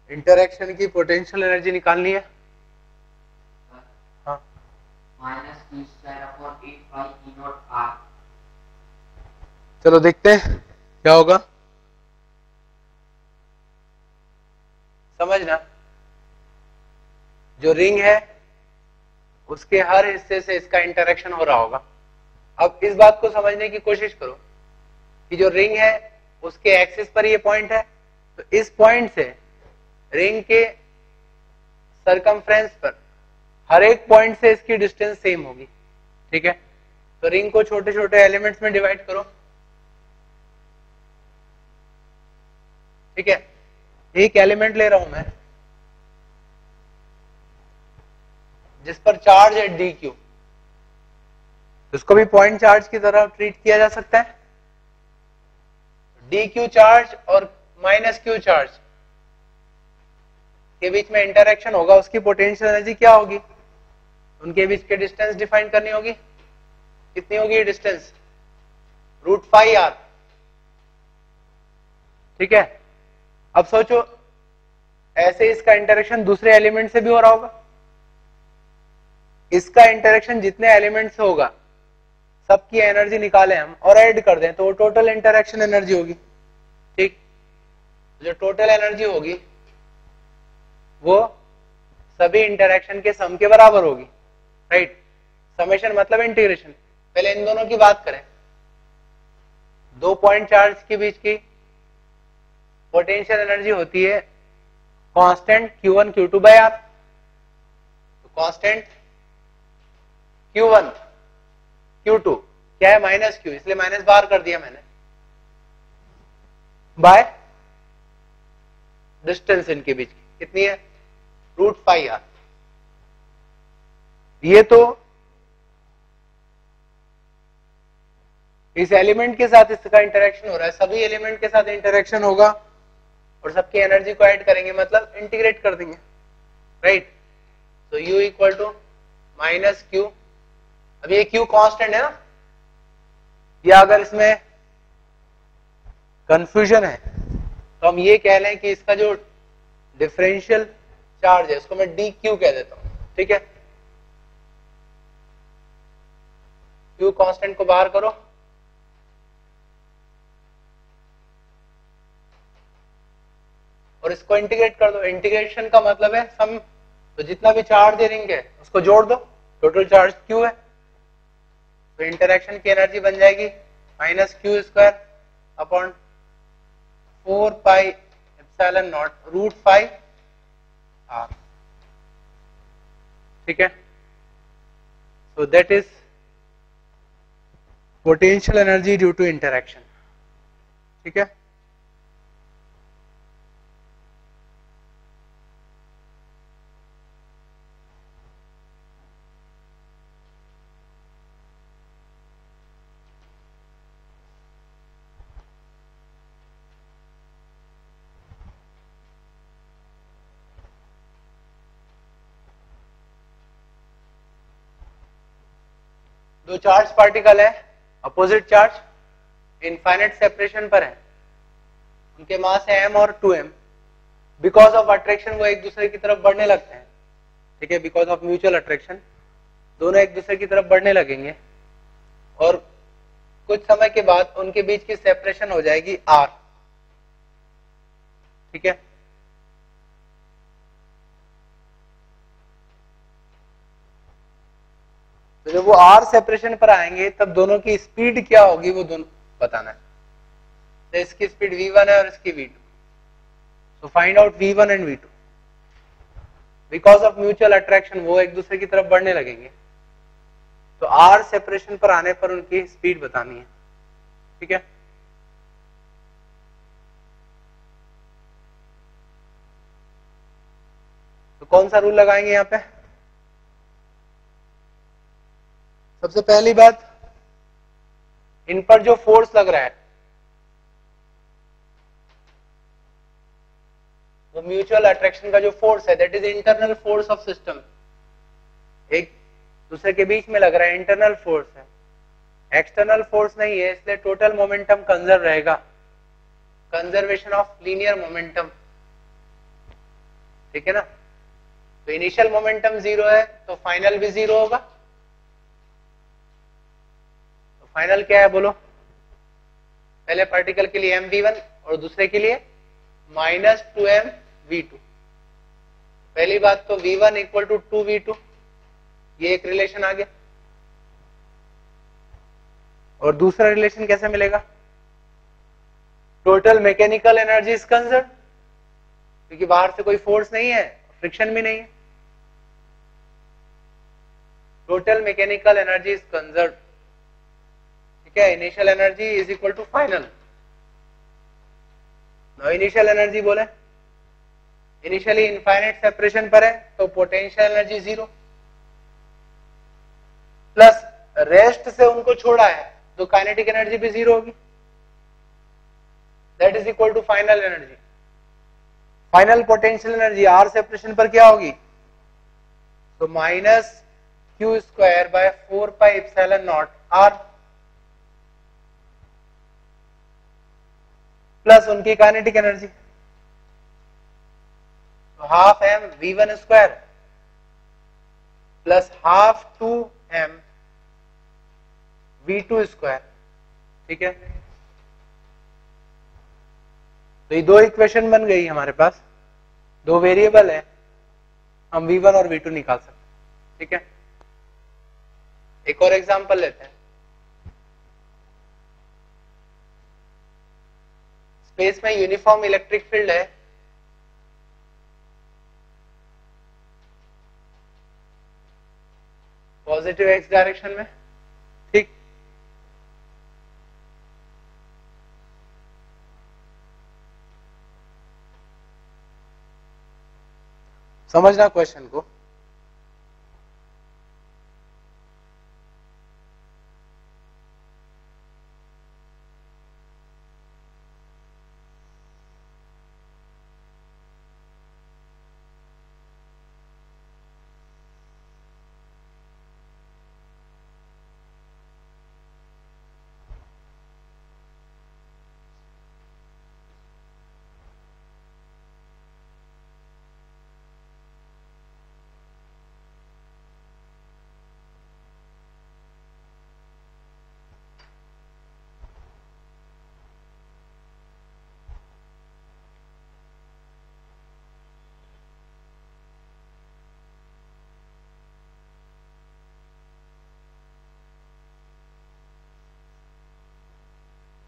Interaction की potential energy निकालनी है। हाँ, -q²/8πE0r। चलो देखते हैं क्या होगा। समझना, जो रिंग है उसके हर हिस्से से इसका इंटरेक्शन हो रहा होगा। अब इस बात को समझने की कोशिश करो कि जो रिंग है उसके एक्सिस पर ये पॉइंट है, तो इस पॉइंट से रिंग के सरकमफ्रेंस पर हर एक पॉइंट से इसकी डिस्टेंस सेम होगी। ठीक है, तो रिंग को छोटे छोटे एलिमेंट्स में डिवाइड करो। ठीक है, एक एलिमेंट ले रहा हूं मैं जिस पर चार्ज है डी क्यू, उसको भी पॉइंट चार्ज की तरह ट्रीट किया जा सकता है। डी क्यू चार्ज और माइनस क्यू चार्ज के बीच में इंटरेक्शन होगा, उसकी पोटेंशियल एनर्जी क्या होगी, उनके बीच के डिस्टेंस डिफाइन करनी होगी। कितनी होगी डिस्टेंस, √πr। ठीक है, अब सोचो ऐसे इसका इंटरेक्शन दूसरे एलिमेंट से भी हो रहा होगा। इसका इंटरेक्शन जितने एलिमेंट से होगा सबकी एनर्जी निकालें हम और ऐड कर दें तो वो टोटल इंटरेक्शन एनर्जी होगी। ठीक, जो टोटल एनर्जी होगी वो सभी इंटरेक्शन के सम के बराबर होगी। राइट, समेशन मतलब इंटीग्रेशन। पहले इन दोनों की बात करें, दो पॉइंट चार्ज के बीच की पोटेंशियल एनर्जी होती है constant Q1 Q2 by R। तो कांस्टेंट Q1 Q2 क्या है, -q, इसलिए माइनस बाहर कर दिया मैंने, बाय डिस्टेंस इनके बीच की कितनी है, √πr। ये तो इस एलिमेंट के साथ इसका इंटरेक्शन हो रहा है, सभी एलिमेंट के साथ इंटरेक्शन होगा और सबकी एनर्जी को ऐड करेंगे, मतलब इंटीग्रेट कर देंगे। राइट, तो U इक्वल टू -q। अब ये Q कांस्टेंट है ना, या अगर इसमें कंफ्यूजन है तो हम ये कह लें कि इसका जो डिफरेंशियल चार्ज है उसको मैं dq कह देता हूं। ठीक है, Q कांस्टेंट को बाहर करो और इसको इंटीग्रेट कर दो। इंटीग्रेशन का मतलब है सम, तो जितना भी चार्ज रिंग है उसको जोड़ दो, टोटल चार्ज Q है, तो इंटरेक्शन की एनर्जी बन जाएगी -q² अपॉन 4πε0 √πr। ठीक है, so that is potential energy due to interaction। ठीक है, दो चार्ज पार्टिकल है, अपोजिट चार्ज इनफाइनाइट सेपरेशन पर है, उनके मास है m और 2m। बिकॉज ऑफ अट्रैक्शन वो एक दूसरे की तरफ बढ़ने लगते हैं। ठीक है, बिकॉज ऑफ म्यूचुअल अट्रैक्शन दोनों एक दूसरे की तरफ बढ़ने लगेंगे और कुछ समय के बाद उनके बीच की सेपरेशन हो जाएगी r। ठीक है, तो जब वो r सेपरेशन पर आएंगे तब दोनों की स्पीड क्या होगी वो दोनों बताना है। तो इसकी स्पीड v1 है और इसकी v2, so find out v1 and v2। Because of mutual attraction वो एक दूसरे की तरफ बढ़ने लगेंगे, तो r सेपरेशन पर आने पर उनकी स्पीड बतानी है। ठीक है, तो कौन सा रूल लगाएंगे यहां पे, सबसे पहली बात इन पर जो फोर्स लग रहा है वो म्यूचुअल अट्रैक्शन का जो फोर्स है that is internal force of system, एक दूसरे के बीच में लग रहा है, इंटरनल फोर्स है, एक्सटर्नल फोर्स नहीं है, इसलिए टोटल मोमेंटम कंजर्व रहेगा, कंजर्वेशन ऑफ लीनियर मोमेंटम। ठीक है ना। तो इनिशियल मोमेंटम 0 है तो फाइनल भी 0 होगा। तो फाइनल क्या है बोलो, पहले पार्टिकल के लिए mv1 और दूसरे के लिए -2mv2। पहली बात तो v1 इक्वल टू 2v2, ये एक रिलेशन आ गया। और दूसरा रिलेशन कैसे मिलेगा, total mechanical energy is conserve, क्योंकि बाहर से कोई फोर्स नहीं है, फ्रिक्शन भी नहीं है। Total mechanical energy is conserve, ठीक है। Initial energy is equal to final. Now initial energy बोले, इनिशियली इनफाइनाइट सेपरेशन पर है तो पोटेंशियल एनर्जी 0, प्लस रेस्ट से उनको छोड़ा है तो काइनेटिक एनर्जी भी 0 होगी, that is equal to final energy. Final potential energy r separation पर क्या होगी, तो -q²/4πε0 r प्लस उनकी काइनेटिक एनर्जी, तो half m v1 square plus half 2m v2 square, ठीक है। तो ये दो इक्वेशन बन गई हमारे पास, दो वेरिएबल है, हम v1 और v2 निकाल सकते हैं, ठीक है। एक और एग्जांपल लेते हैं। स्पेस में यूनिफॉर्म इलेक्ट्रिक फील्ड है, पॉजिटिव एक्स डायरेक्शन में, ठीक। समझना क्वेश्चन को।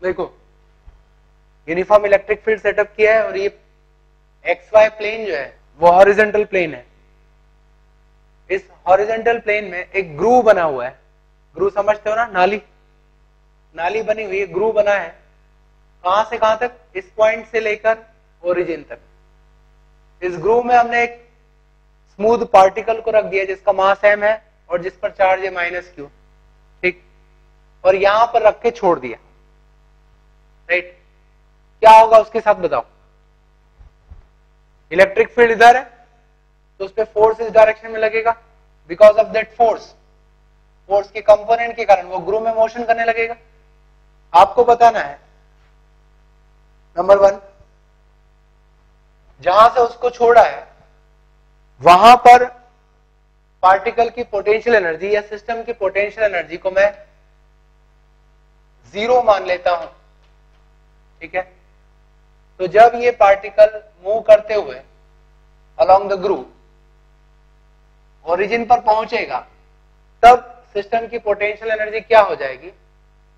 देखो यूनिफॉर्म इलेक्ट्रिक फील्ड सेटअप किया है और ये एक्स वाई प्लेन जो है वो हॉरिजॉन्टल प्लेन है। इस हॉरिजॉन्टल प्लेन में एक ग्रूव बना हुआ है, ग्रूव समझते हो ना, नाली, नाली बनी हुई है, ग्रूव बना है। कहां से कहां तक, इस पॉइंट से लेकर ओरिजिन तक। इस ग्रूव में हमने एक स्मूथ पार्टिकल को रख दिया जिसका मास m है और जिस पर चार्ज है -q, ठीक। और यहां पर रख के छोड़ दिया, राइट। क्या होगा उसके साथ बताओ, इलेक्ट्रिक फील्ड इधर है तो उस पे फोर्स इस डायरेक्शन में लगेगा, बिकॉज ऑफ दैट फोर्स के कंपोनेंट के कारण वो ग्रूव में मोशन करने लगेगा। आपको बताना है नंबर 1, जहां से उसको छोड़ा है वहां पर पार्टिकल की पोटेंशियल एनर्जी या सिस्टम की पोटेंशियल एनर्जी को मैं 0 मान लेता हूं, ठीक है। तो जब ये पार्टिकल मूव करते हुए अलोंग द ग्रूव ओरिजिन पर पहुंचेगा तब सिस्टम की पोटेंशियल एनर्जी क्या हो जाएगी,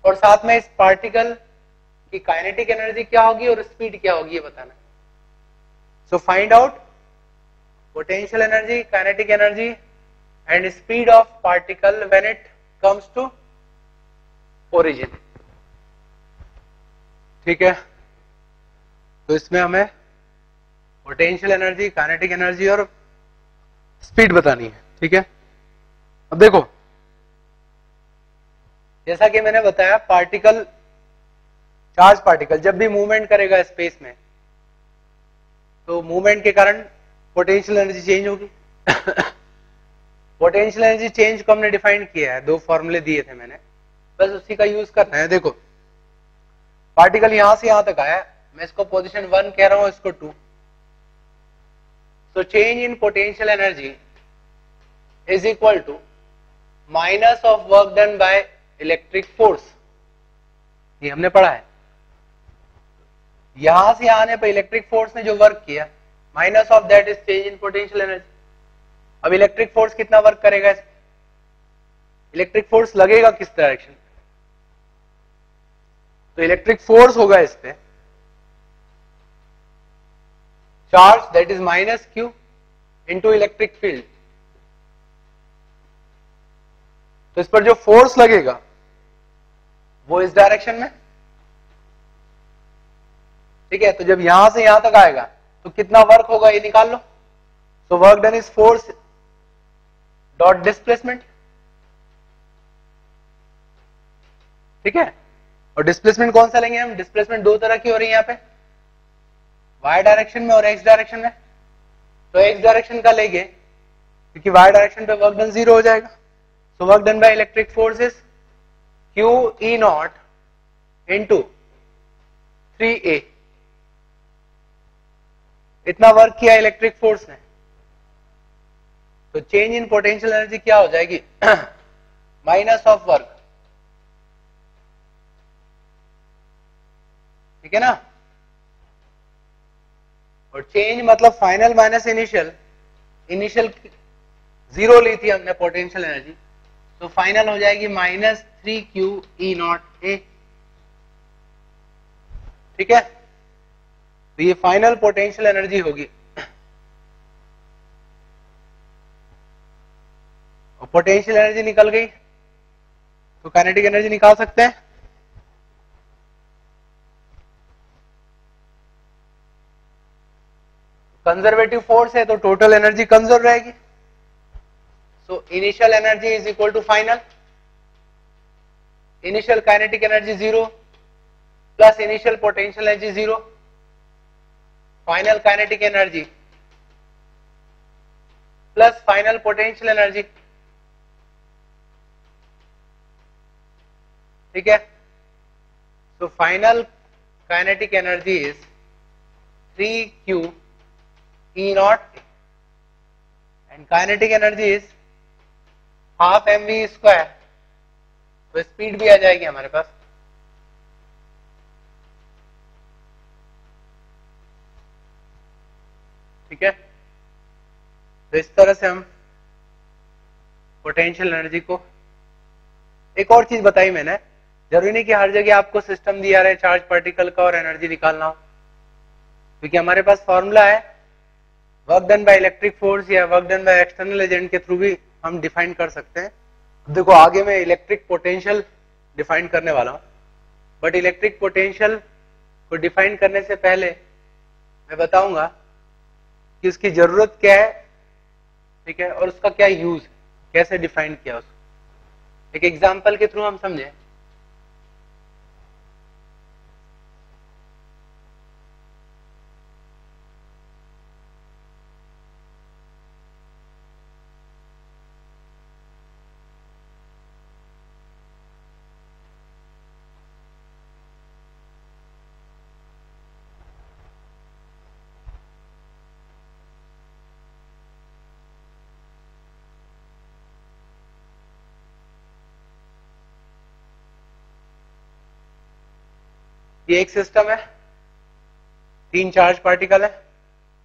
और साथ में इस पार्टिकल की काइनेटिक एनर्जी क्या होगी और स्पीड क्या होगी, ये बताना। So find out potential energy, kinetic energy and speed of particle when it comes to origin, ठीक है। तो इसमें हमें पोटेंशियल एनर्जी, काइनेटिक एनर्जी और स्पीड बतानी है, ठीक है। अब देखो जैसा कि मैंने बताया, पार्टिकल, चार्ज पार्टिकल जब भी मूवमेंट करेगा स्पेस में तो मूवमेंट के कारण पोटेंशियल एनर्जी चेंज होगी। पोटेंशियल एनर्जी चेंज को हमने डिफाइन किया है, 2 फॉर्मूले दिए थे मैंने, बस उसी का यूज करना है। देखो पार्टिकल यहां से यहां तक आया, मैं इसको पोजीशन 1 कह रहा हूं, इसको 2। So change in potential energy is equal to minus of work done by electric force. ये हमने पढ़ा है. यहां से आने पर इलेक्ट्रिक फोर्स ने जो वर्क किया, minus of that is change in potential energy. अब इलेक्ट्रिक फोर्स कितना वर्क करेगा इस, इलेक्ट्रिक फोर्स लगेगा किस डायरेक्शन पे, तो इलेक्ट्रिक फोर्स होगा इस पे charge that is minus Q into electric field. तो इस पर जो फोर्स लगेगा वो इस डायरेक्शन में. ठीक है, तो जब यहां से यहां तक आएगा तो कितना वर्क होगा ये निकाल लो. So work done is force dot displacement. ठीक है, और डिस्प्लेसमेंट कौन सा लेंगे हम, डिस्प्लेसमेंट दो तरह की हो रही है यहाँ पे, वाई डायरेक्शन में और एक्स डायरेक्शन में. तो एक्स डायरेक्शन का लेंगे क्योंकि वाई डायरेक्शन पे वर्क डन जीरो हो जाएगा. सो work done by electric force is Q E not into 3a. इतना वर्क किया इलेक्ट्रिक फोर्स ने, तो चेंज इन पोटेंशियल एनर्जी क्या हो जाएगी, माइनस ऑफ वर्क. ठीक है ना, और चेंज मतलब final minus initial. Initial zero ली थी हमने पोटेंशियल एनर्जी, तो फाइनल हो जाएगी minus 3q E not a. ठीक है, तो ये फाइनल पोटेंशियल एनर्जी होगी. और पोटेंशियल एनर्जी निकल गई तो काइनेटिक एनर्जी निकाल सकते हैं. कंजर्वेटिव फोर्स है तो टोटल एनर्जी कंजर्व रहेगी. So initial energy is equal to final. Initial kinetic energy zero plus initial potential energy zero. Final kinetic energy plus final potential energy. ठीक है, so final kinetic energy is 3q E naught and kinetic energy is half mv square. तो speed भी आ जाएगी हमारे पास. ठीक है, तो इस तरह से हम पोटेंशियल एनर्जी को. एक और चीज बताई मैंने, जरूरी नहीं कि हर जगह आपको सिस्टम दिया रहे चार्ज पार्टिकल का और एनर्जी निकालना हो, क्योंकि हमारे पास फॉर्मूला है work done by electric force या work done by external agent के थ्रू भी हम डिफाइन कर सकते हैं. देखो आगे मैं इलेक्ट्रिक पोटेंशियल डिफाइन करने वाला हूं, बट इलेक्ट्रिक पोटेंशियल को डिफाइन करने से पहले मैं बताऊंगा कि उसकी जरूरत क्या है. ठीक है, और उसका क्या यूज, कैसे डिफाइन किया उसको. एक एग्जाम्पल के थ्रू हम समझे. ये एक सिस्टम है, तीन चार्ज पार्टिकल है,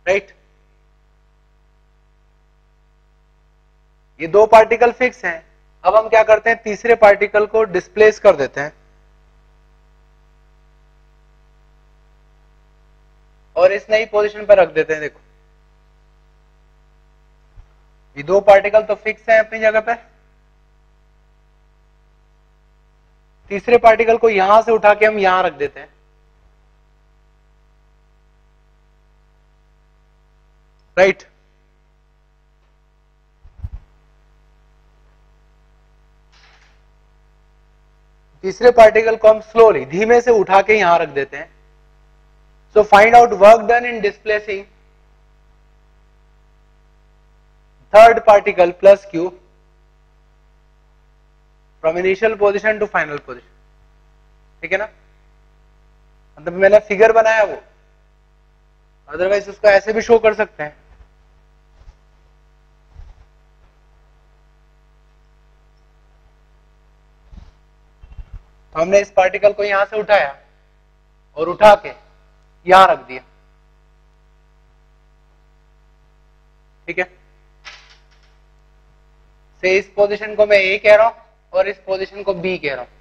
राइट. ये दो पार्टिकल फिक्स हैं. अब हम क्या करते हैं, तीसरे पार्टिकल को डिस्प्लेस कर देते हैं और इस नई पोजीशन पर रख देते हैं. देखो ये दो पार्टिकल तो फिक्स हैं अपनी जगह पर. तीसरे पार्टिकल को यहां से उठा के हम यहां रख देते हैं. राइट, तीसरे पार्टिकल को हम स्लोली धीमे से उठा के यहां रख देते हैं. So find out work done in displacing third particle plus q from initial position to final position. ठीक है ना, मतलब मैंने फिगर बनाया वो, अदरवाइज उसको ऐसे भी शो कर सकते हैं. तो हमने इस पार्टिकल को यहां से उठाया और उठा के यहां रख दिया, ठीक है। से इस पोजीशन को मैं ए कह रहा हूं और इस पोजीशन को बी कह रहा हूं।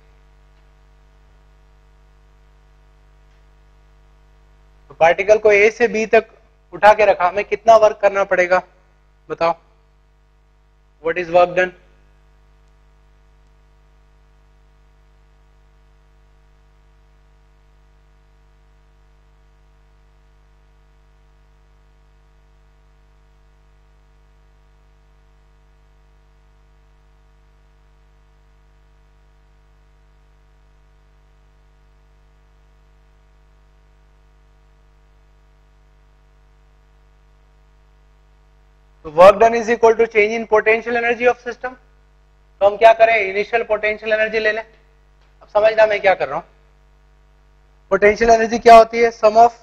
तो पार्टिकल को ए से बी तक उठा के रखा, हमें कितना वर्क करना पड़ेगा बताओ, what is work done? Work done is equal to change in potential energy of system. तो हम क्या करें, इनिशियल पोटेंशियल एनर्जी ले लें। अब समझना मैं क्या कर रहा हूं। पोटेंशियल एनर्जी क्या होती है? Sum of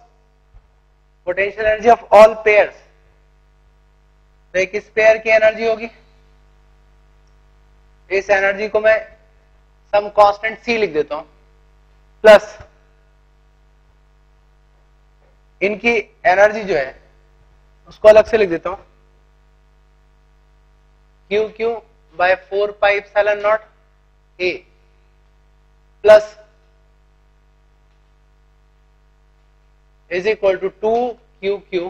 potential energy of all pairs. तो एक इस पेयर की एनर्जी होगी, इस एनर्जी को मैं सम कांस्टेंट सी लिख देता हूं, प्लस इनकी एनर्जी जो है उसको अलग से लिख देता हूं, q q by 4 pi epsilon nought a plus is equal to 2 q q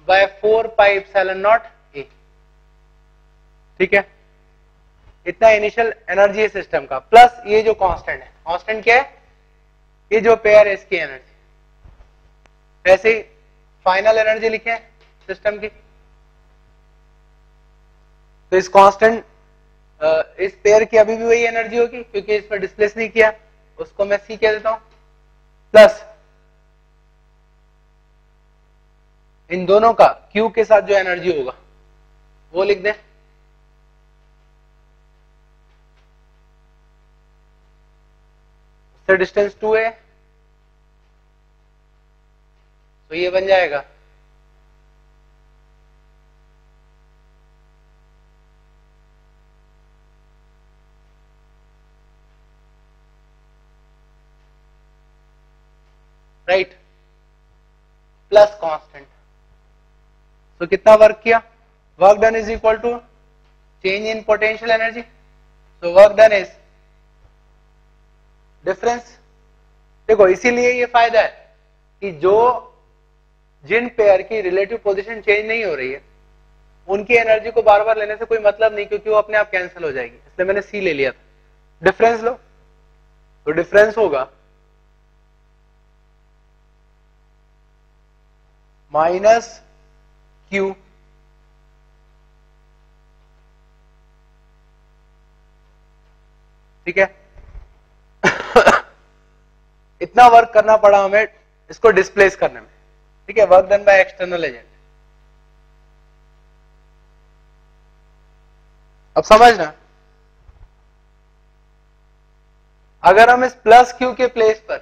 by 4 pi epsilon nought a, ठीक है। इतना इनिशियल एनर्जी है सिस्टम का, प्लस ये जो कांस्टेंट है, कांस्टेंट क्या है? ये जो पेयर है इसकी एनर्जी। ऐसे ही फाइनल एनर्जी लिखे सिस्टम की, तो इस कांस्टेंट इस पेयर की अभी भी वही एनर्जी होगी क्योंकि इस पर डिस्प्लेस नहीं किया, उसको मैं सी कह देता हूं, प्लस इन दोनों का क्यू के साथ जो एनर्जी होगा वो लिख दें, उससे डिस्टेंस 2 है, तो ये बन जाएगा राइट, प्लस कांस्टेंट। तो कितना वर्क किया? Work done is equal to change in potential energy. So work done is difference. देखो इसीलिए ये फायदा है कि जिन पेयर की रिलेटिव पोजीशन चेंज नहीं हो रही है उनकी एनर्जी को बार बार लेने से कोई मतलब नहीं, क्योंकि वो अपने आप कैंसिल हो जाएगी, इसलिए मैंने सी ले लिया था। डिफरेंस लो, तो डिफरेंस होगा माइनस क्यू ठीक है। इतना वर्क करना पड़ा हमें इसको डिस्प्लेस करने में, ठीक है, work done by external agent. अब समझना, अगर हम इस प्लस क्यू के प्लेस पर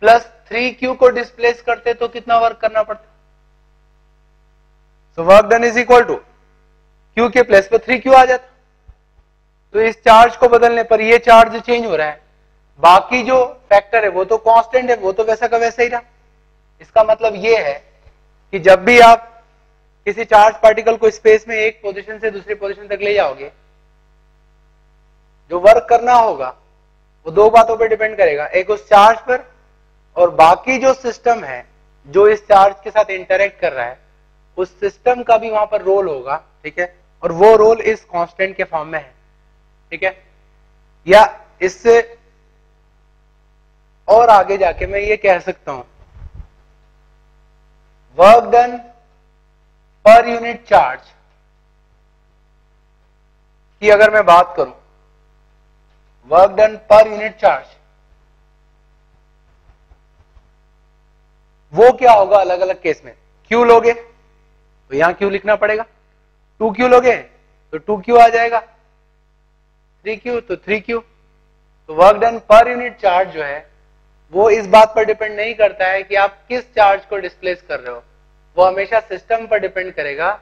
प्लस 3q को डिस्प्लेस करते तो कितना वर्क करना पड़ता? So work done is equal to q के प्लेस पर 3q आ जाता। तो इस चार्ज को बदलने पर ये चार्ज चेंज हो रहा है, बाकी जो फैक्टर है वो तो कांस्टेंट है, वो तो वैसा का वैसा ही रहा। इसका मतलब ये है कि जब भी आप किसी चार्ज पार्टिकल को स्पेस में एक पोजीशन से दूसरी पोजीशन तक ले जाओगे, जो वर्क करना होगा वो दो बातों पर डिपेंड करेगा, एक उस चार्ज पर और बाकी जो सिस्टम है जो इस चार्ज के साथ इंटरेक्ट कर रहा है उस सिस्टम का भी वहां पर रोल होगा, ठीक है। और वो रोल इस कांस्टेंट के फॉर्म में है, ठीक है। या इससे और आगे जाके मैं ये कह सकता हूं, work done per unit charge की अगर मैं बात करूं, work done per unit charge वो क्या होगा अलग अलग केस में। क्यू लोगे तो यहां क्यू लिखना पड़ेगा, 2q लोगे तो 2q आ जाएगा, 3q तो 3q। तो work done per unit charge जो है वो इस बात पर डिपेंड नहीं करता है कि आप किस चार्ज को डिस्प्लेस कर रहे हो, वो हमेशा सिस्टम पर डिपेंड करेगा,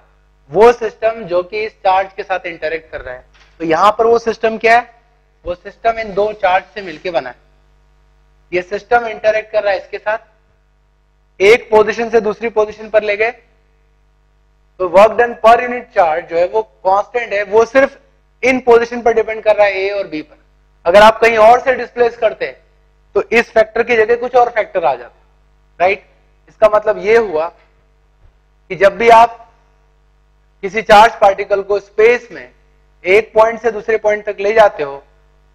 वो सिस्टम जो कि इस चार्ज के साथ इंटरेक्ट कर रहा है। तो यहां पर वो सिस्टम क्या है? वो सिस्टम इन दो चार्ज से मिलके बना है। ये सिस्टम इंटरेक्ट कर रहा है इसके साथ, एक पोजीशन से दूसरी पोजीशन पर ले गए, तो work done per unit charge जो है वो कांस्टेंट है, वो सिर्फ इन पोजीशन पर डिपेंड कर रहा है ए और बी पर। अगर आप कहीं और से डिस्प्लेस करते हैं तो इस फैक्टर की जगह कुछ और फैक्टर आ जाते, राइट। इसका मतलब ये हुआ कि जब भी आप किसी चार्ज पार्टिकल को स्पेस में एक पॉइंट से दूसरे पॉइंट तक ले जाते हो,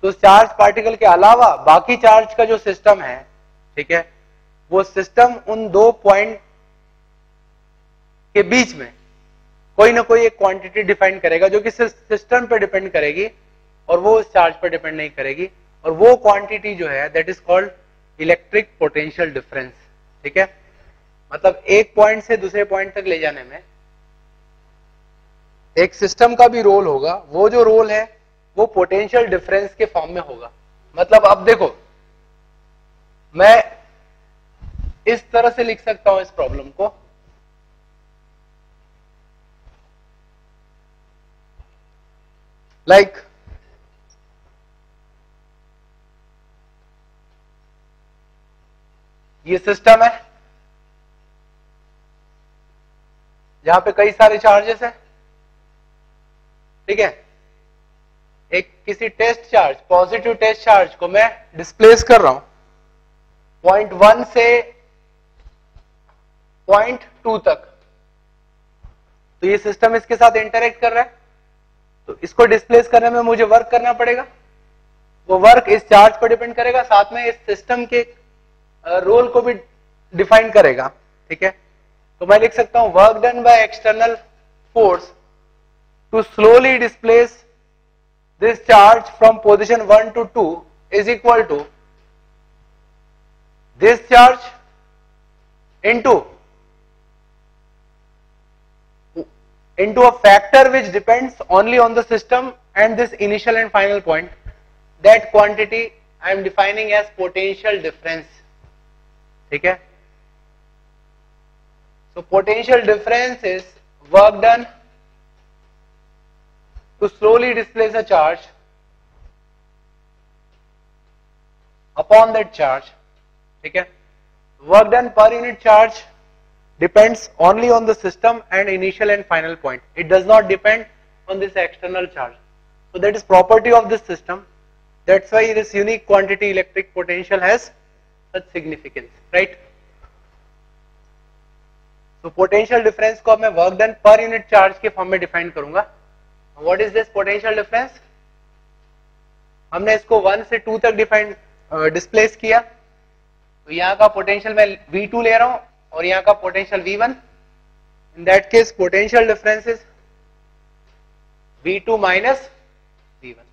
तो उस चार्ज पार्टिकल के अलावा बाकी चार्ज का जो सिस्टम है, ठीक है, वो सिस्टम उन दो पॉइंट के बीच में कोई ना कोई एक क्वांटिटी डिफाइन करेगा जो कि सिस्टम पे डिपेंड करेगी और वो उस चार्ज पर डिपेंड नहीं करेगी, और वो क्वांटिटी जो है that is called electric potential difference, ठीक है। मतलब एक पॉइंट से दूसरे पॉइंट तक ले जाने में एक सिस्टम का भी रोल होगा, वो जो रोल है वो पोटेंशियल डिफरेंस के फॉर्म में होगा। मतलब अब देखो, मैं इस तरह से लिख सकता हूं इस प्रॉब्लम को, लाइक ये सिस्टम है जहां पे कई सारे चार्जेस है, ठीक है। एक किसी test charge, positive test charge को मैं डिस्प्लेस कर रहा हूं पॉइंट 1 से पॉइंट 2 तक, तो ये सिस्टम इसके साथ इंटरेक्ट कर रहा है, तो इसको डिस्प्लेस करने में मुझे वर्क करना पड़ेगा। वो वर्क इस चार्ज पर डिपेंड करेगा, साथ में इस सिस्टम के रोल को भी डिफाइन करेगा, ठीक है। तो मैं लिख सकता हूं work done by external force to slowly displace this charge from position 1 to 2 is equal to this charge into a factor which depends only on the system and this initial and final point. That quantity I am defining as potential difference, ठीक है। So potential difference is work done to slowly displace a charge upon that charge, ठीक है। Work done per unit charge depends only on the system and initial and final point. It does not depend on this external charge. So that is property of this system. That's why this unique quantity electric potential has such significance, right? So potential difference को मैं work done per unit charge के form में define करूंगा। What is this potential difference? हमने इसको 1 से 2 तक displace किया, तो यहाँ का पोटेंशियल मैं V2 ले रहा हूं और यहाँ का potential V1। In that case potential difference is V2 minus V1,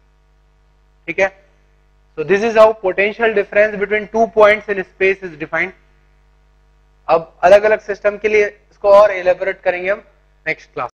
ठीक है। So this is how potential difference between 2 points in space is defined. अब अलग अलग सिस्टम के लिए इसको और एलेबोरेट करेंगे हम नेक्स्ट क्लास।